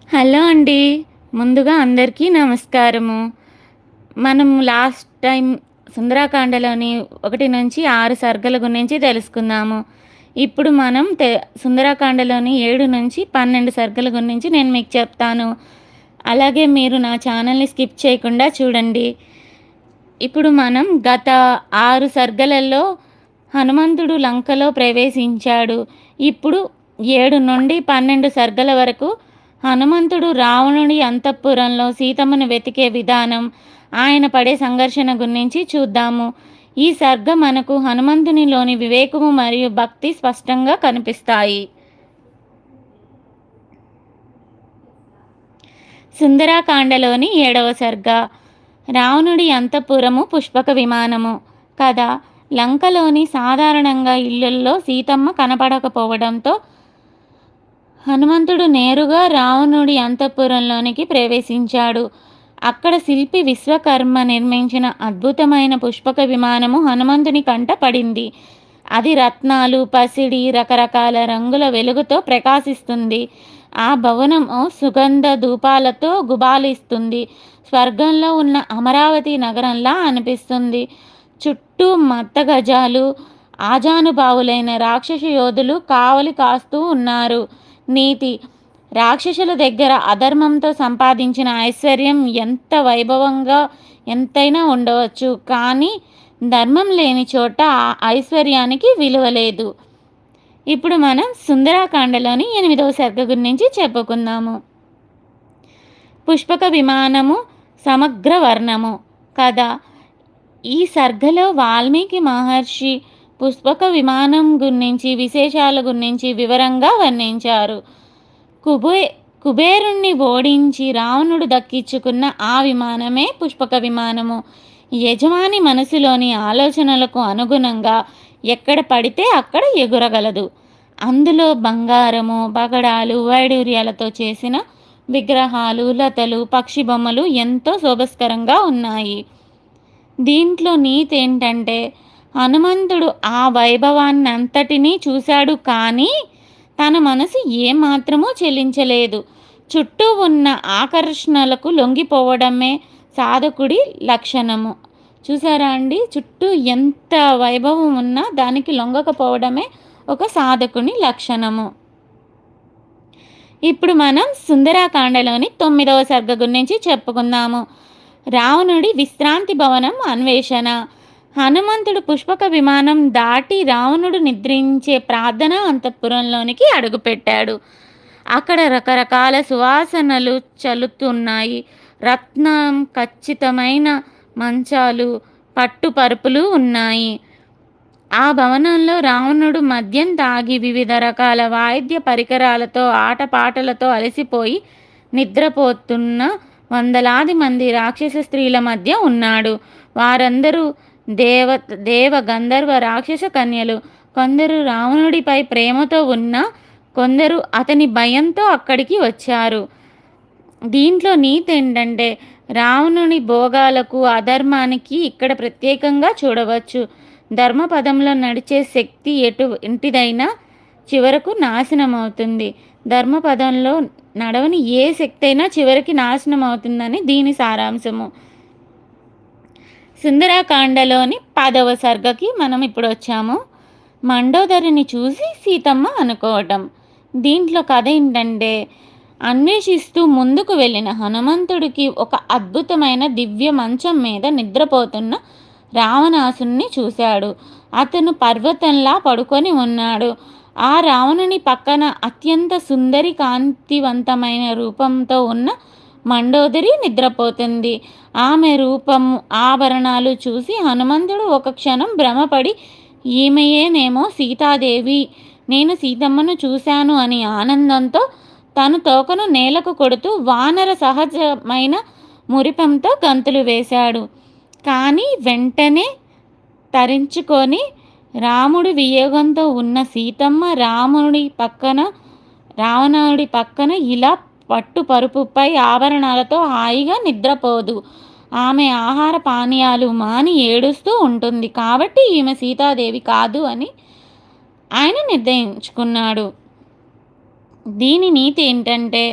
Hello అండి. ముందుగా అందరికీ నమస్కారము. మనం లాస్ట్ టైం సుందరాకాండలోని 1-6 సర్గల గురించి తెలుసుకున్నాము. ఇప్పుడు మనం సుందరాకాండలోని 7-12 సర్గల గురించి నేను మీకు చెప్తాను. అలాగే మీరు నా ఛానల్‌ని స్కిప్ చేయకుండా చూడండి. ఇప్పుడు మనం గత 6 సర్గలలో హనుమంతుడు లంకలో ప్రవేశించాడు. ఇప్పుడు 7-12 సర్గల వరకు హనుమంతుడు రావణుడి అంతఃపురంలో సీతమ్మను వెతికే విధానం, ఆయన పడే సంఘర్షణ గురించి చూద్దాము. ఈ సర్గ మనకు హనుమంతునిలోని వివేకము మరియు భక్తి స్పష్టంగా కనిపిస్తాయి. సుందరాకాండలోని 7వ సర్గ రావణుడి అంతఃపురము పుష్పక విమానము. కథ: లంకలోని సాధారణంగా ఇళ్లల్లో సీతమ్మ కనపడకపోవడంతో హనుమంతుడు నేరుగా రావణుడి అంతఃపురంలోనికి ప్రవేశించాడు. అక్కడ శిల్పి విశ్వకర్మ నిర్మించిన అద్భుతమైన పుష్పక విమానము హనుమంతుని కంట పడింది. అది రత్నాలు, పసిడి, రకరకాల రంగుల వెలుగుతో ప్రకాశిస్తుంది. ఆ భవనము సుగంధ ధూపాలతో గుబాళిస్తుంది. స్వర్గంలో ఉన్న అమరావతి నగరంలా అనిపిస్తుంది. చుట్టూ మత్తగజాలు, ఆజానుబావులైన రాక్షస యోధులు కావలి కాస్తూ ఉన్నారు. నీతి: రాక్షసుల దగ్గర అధర్మంతో సంపాదించిన ఐశ్వర్యం ఎంత వైభవంగా ఎంతైనా ఉండవచ్చు, కానీ ధర్మం లేని చోట ఆ ఐశ్వర్యానికి విలువ లేదు. ఇప్పుడు మనం సుందరాకాండలోని 8వ సర్గ గురించి చెప్పుకుందాము. పుష్పక విమానము సమగ్ర వర్ణము. కథ: ఈ సర్గలో వాల్మీకి మహర్షి పుష్పక విమానం గురించి విశేషాల గురించి వివరంగా వర్ణించారు. కుబేరుణ్ణి ఓడించి రావణుడు దక్కించుకున్న ఆ విమానమే పుష్పక విమానము. యజమాని మనసులోని ఆలోచనలకు అనుగుణంగా ఎక్కడ పడితే అక్కడ ఎగురగలదు. అందులో బంగారము, పగడాలు, వైడూర్యాలతో చేసిన విగ్రహాలు, లతలు, పక్షి బొమ్మలు ఎంతో శోభస్కరంగా ఉన్నాయి. దీంట్లో నీతి ఏంటంటే, హనుమంతుడు ఆ వైభవాన్నంతటినీ చూశాడు, కానీ తన మనసు ఏమాత్రమూ చెలించలేదు. చుట్టూ ఉన్న ఆకర్షణలకు లొంగిపోవడమే సాధకుడి లక్షణము. చూసారా అండి, చుట్టూ ఎంత వైభవం ఉన్నా దానికి లొంగకపోవడమే ఒక సాధకుని లక్షణము. ఇప్పుడు మనం సుందరాకాండలోని 9వ సర్గ గురించి చెప్పుకుందాము. రావణుడి విశ్రాంతి భవనం అన్వేషణ. హనుమంతుడు పుష్పక విమానం దాటి రావణుడు నిద్రించే ప్రార్థన అంతఃపురంలోనికి అడుగుపెట్టాడు. అక్కడ రకరకాల సువాసనలు చల్లుతున్నాయి. రత్నం ఖచ్చితమైన మంచాలు, పట్టు పరుపులు ఉన్నాయి. ఆ భవనంలో రావణుడు మద్యం తాగి వివిధ రకాల వాయిద్య పరికరాలతో ఆటపాటలతో అలసిపోయి నిద్రపోతున్న వందలాది మంది రాక్షస స్త్రీల మధ్య ఉన్నాడు. వారందరూ దేవ గంధర్వ రాక్షస కన్యలు. కొందరు రావణుడిపై ప్రేమతో ఉన్నా కొందరు అతని భయంతో అక్కడికి వచ్చారు. దీంట్లో నీతి ఏంటంటే, రావణుని భోగాలకు అధర్మానికి ఇక్కడ ప్రత్యేకంగా చూడవచ్చు. ధర్మపదంలో నడిచే శక్తి ఇంటిదైనా చివరకు నాశనం అవుతుంది. ధర్మపదంలో నడవని ఏ శక్తి అయినా చివరికి నాశనం అవుతుందని దీని సారాంశము. సుందరాకాండలోని 10వ సర్గకి మనం ఇప్పుడు వచ్చాము. మండోదరిని చూసి సీతమ్మ అనుకోవటం. దీంట్లో కథ ఏంటంటే, అన్వేషిస్తూ ముందుకు వెళ్ళిన హనుమంతుడికి ఒక అద్భుతమైన దివ్య మంచం మీద నిద్రపోతున్న రావణాసుని చూశాడు. అతను పర్వతంలా పడుకొని ఉన్నాడు. ఆ రావణుని పక్కన అత్యంత సుందరి కాంతివంతమైన రూపంతో ఉన్న మండోదరి నిద్రపోతుంది. ఆమె రూపము, ఆభరణాలు చూసి హనుమంతుడు ఒక క్షణం భ్రమపడి, ఈమెయేనేమో సీతాదేవి, నేను సీతమ్మను చూశాను అని ఆనందంతో తను తోకను నేలకు కొడుతూ వానర సహజమైన మురిపంతో గంతులు వేశాడు. కానీ వెంటనే తరించుకొని రాముడి వియోగంతో ఉన్న సీతమ్మ రావణుడి పక్కన ఇలా పట్టు పరుపుపై ఆభరణాలతో హాయిగా నిద్రపోదు. ఆమె ఆహార పానీయాలు మాని ఏడుస్తూ ఉంటుంది. కాబట్టి ఈమె సీతాదేవి కాదు అని ఆయన నిర్ణయించుకున్నాడు. దీని నీతి ఏంటంటే,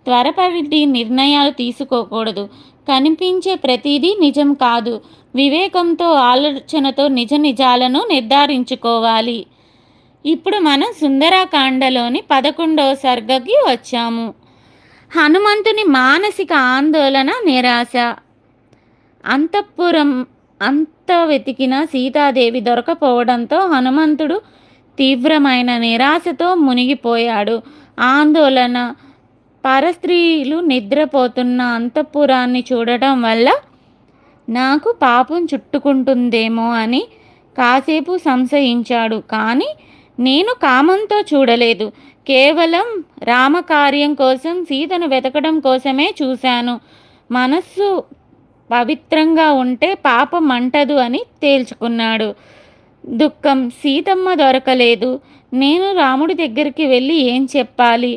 త్వరపడి నిర్ణయాలు తీసుకోకూడదు. కనిపించే ప్రతిదీ నిజం కాదు. వివేకంతో, ఆలోచనతో నిజ నిజాలను నిర్ధారించుకోవాలి. ఇప్పుడు మనం సుందరకాండలోని 11వ సర్గకి వచ్చాము. హనుమంతుని మానసిక ఆందోళన, నిరాశ. అంతఃపురం అంతా వెతికిన సీతాదేవి దొరకపోవడంతో హనుమంతుడు తీవ్రమైన నిరాశతో మునిగిపోయాడు. ఆందోళన. పరస్త్రీలు నిద్రపోతున్న అంతఃపురాన్ని చూడటం వల్ల నాకు పాపం చుట్టుకుంటుందేమో అని కాసేపు సంశయించాడు. కానీ నేను కామంతో చూడలేదు. కేవలం రామకార్యం కోసం, సీతను వెతకడం కోసమే చూశాను. మనస్సు పవిత్రంగా ఉంటే పాపం అంటదు అని తేల్చుకున్నాడు. దుఃఖం. సీతమ్మ దొరకలేదు. నేను రాముడి దగ్గరికి వెళ్ళి ఏం చెప్పాలి?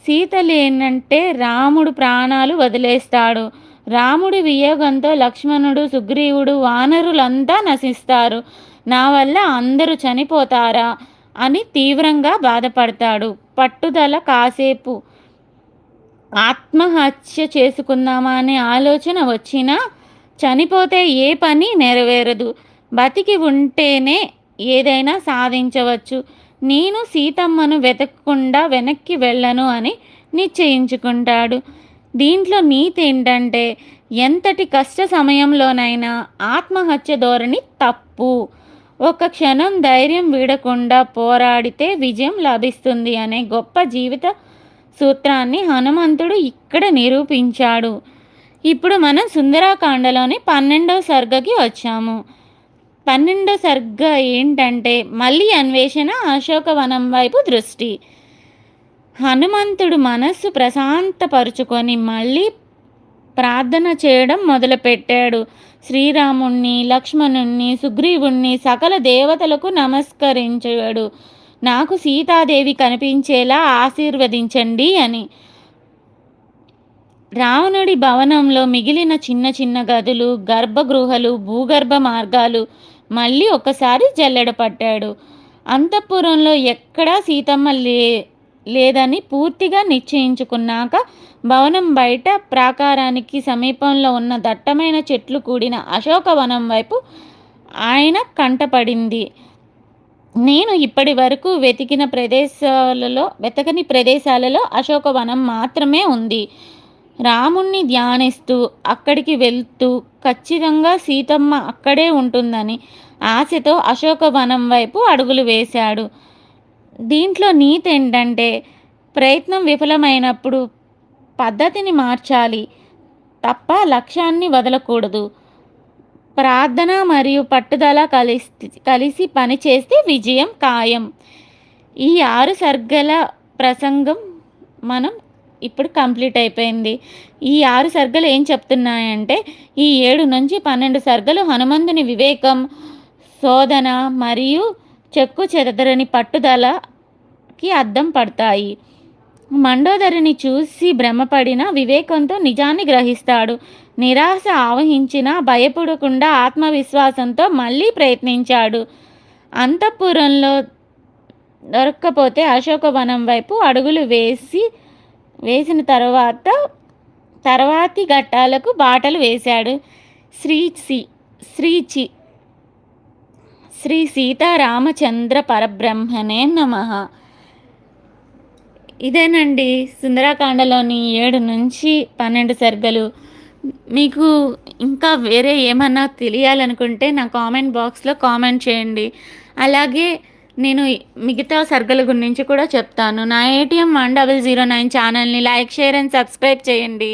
సీత లేనంటే రాముడు ప్రాణాలు వదిలేస్తాడు. రాముడి వియోగంతో లక్ష్మణుడు, సుగ్రీవుడు, వానరులంతా నశిస్తారు. నా వల్ల అందరూ చనిపోతారా అని తీవ్రంగా బాధపడతాడు. పట్టుదల. కాసేపు ఆత్మహత్య చేసుకుందామా అనే ఆలోచన వచ్చినా చనిపోతే ఏ పని నెరవేరదు. బతికి ఉంటేనే ఏదైనా సాధించవచ్చు. నేను సీతమ్మను వెతకకుండా వెనక్కి వెళ్ళను అని నిశ్చయించుకుంటాడు. దీంట్లో నీతి ఏంటంటే, ఎంతటి కష్ట సమయంలోనైనా ఆత్మహత్య ధోరణి తప్పు. ఒక క్షణం ధైర్యం వీడకుండా పోరాడితే విజయం లభిస్తుంది అనే గొప్ప జీవిత సూత్రాన్ని హనుమంతుడు ఇక్కడ నిరూపించాడు. ఇప్పుడు మనం సుందరకాండలోని 12వ సర్గకి వచ్చాము. 12వ సర్గ ఏంటంటే, మళ్ళీ అన్వేషణ, అశోకవనం వైపు దృష్టి. హనుమంతుడు మనస్సు ప్రశాంతపరుచుకొని మళ్ళీ ప్రార్థన చేయడం మొదలుపెట్టాడు. శ్రీరాముణ్ణి, లక్ష్మణుణ్ణి, సుగ్రీవుణ్ణి, సకల దేవతలకు నమస్కరించాడు. నాకు సీతాదేవి కనిపించేలా ఆశీర్వదించండి అని. రావణుడి భవనంలో మిగిలిన చిన్న చిన్న గదులు, గర్భగృహలు, భూగర్భ మార్గాలు మళ్ళీ ఒకసారి జల్లెడపట్టాడు. అంతఃపురంలో ఎక్కడా సీతమ్మ లేదని పూర్తిగా నిశ్చయించుకున్నాక భవనం బయట ప్రాకారానికి సమీపంలో ఉన్న దట్టమైన చెట్లు కూడిన అశోకవనం వైపు ఆయన కంటపడింది. నేను ఇప్పటి వరకు వెతకని ప్రదేశాలలో అశోకవనం మాత్రమే ఉంది. రాముణ్ణి ధ్యానిస్తూ అక్కడికి వెళ్తూ ఖచ్చితంగా సీతమ్మ అక్కడే ఉంటుందని ఆశతో అశోకవనం వైపు అడుగులు వేశాడు. దీంట్లో నీతి ఏంటంటే, ప్రయత్నం విఫలమైనప్పుడు పద్ధతిని మార్చాలి తప్ప లక్ష్యాన్ని వదలకూడదు. ప్రార్థన మరియు పట్టుదల కలిసి పనిచేస్తే విజయం ఖాయం. ఈ 6 సర్గల ప్రసంగం మనం ఇప్పుడు కంప్లీట్ అయిపోయింది. ఈ 6 సర్గలు ఏం చెప్తున్నాయంటే, ఈ 7 నుంచి 12 సర్గలు హనుమంతుని వివేకం, శోధన మరియు చెక్కు చెదరని పట్టుదలకి అద్దం పడతాయి. మండోదరిని చూసి భ్రమపడిన వివేకంతో నిజాన్ని గ్రహిస్తాడు. నిరాశ ఆవహించినా భయపడకుండా ఆత్మవిశ్వాసంతో మళ్ళీ ప్రయత్నించాడు. అంతఃపురంలో దొరక్కపోతే అశోకవనం వైపు అడుగులు వేసిన తర్వాతి ఘట్టాలకు బాటలు వేశాడు. శ్రీ సీతారామచంద్ర పరబ్రహ్మణే నమః. ఇదేనండి సుందరకాండలోని 7 నుంచి 12 సర్గలు. మీకు ఇంకా వేరే ఏమన్నా తెలియాలనుకుంటే నా కామెంట్ బాక్స్లో కామెంట్ చేయండి. అలాగే నేను మిగతా సర్గల గురించి కూడా చెప్తాను. నా ATM 1009 ఛానల్ని లైక్, షేర్ అండ్ సబ్స్క్రైబ్ చేయండి.